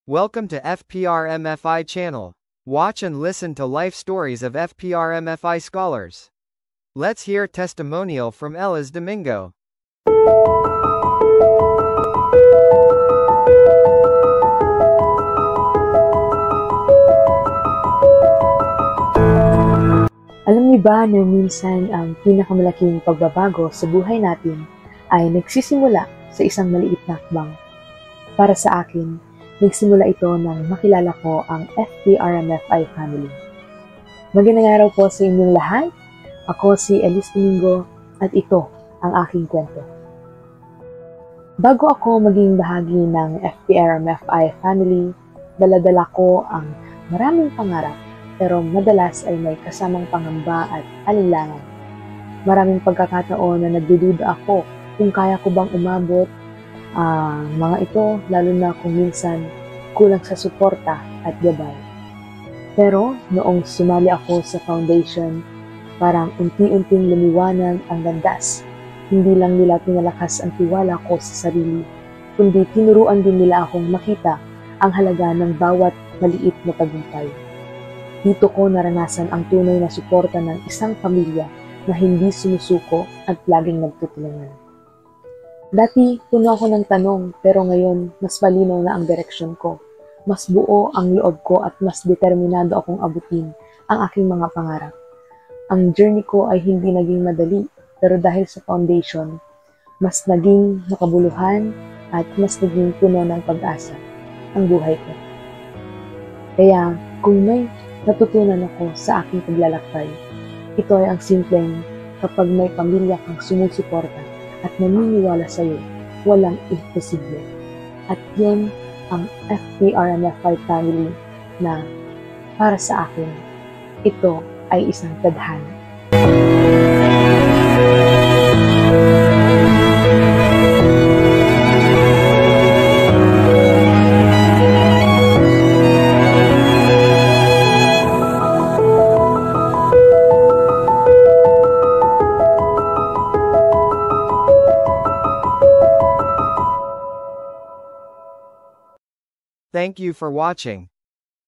Welcome to FPRMFI channel. Watch and listen to life stories of FPRMFI scholars. Let's hear testimonial from Elas Domingo. Alam niyo ba na minsan ang pinakamalaking pagbabago sa buhay natin ay nagsisimula sa isang maliit na hakbang? Para sa akin, nagsimula ito nang makilala ko ang FPRMFI family. Magandang araw po sa inyong lahat. Ako si Elas Domingo at ito ang aking kwento. Bago ako maging bahagi ng FPRMFI family, dala-dala ko ang maraming pangarap pero madalas ay may kasamang pangamba at alinlangan. Maraming pagkakataon na nagdududa ako kung kaya ko bang umabot mga ito, lalo na kung minsan kulang sa suporta at gabay. Pero noong sumali ako sa foundation, parang unti-unting lumiwanag ang landas. Hindi lang nila pinalakas ang tiwala ko sa sarili, kundi tinuruan din nila akong makita ang halaga ng bawat maliit na tagumpay. Dito ko naranasan ang tunay na suporta ng isang pamilya na hindi sumusuko at laging nagtutulungan. Dati, puno ako ng tanong, pero ngayon, mas malinaw na ang direksyon ko. Mas buo ang loob ko at mas determinado akong abutin ang aking mga pangarap. Ang journey ko ay hindi naging madali, pero dahil sa foundation, mas naging makabuluhan at mas naging puno ng pag-asa ang buhay ko. Kaya, kung may natutunan ako sa aking paglalakbay, ito ay ang simpleng kapag may pamilya kang sumusuporta at naniniwala sa iyo, walang imposible. At yan ang FPRMFI family na para sa akin, ito ay isang tadhana. Thank you for watching.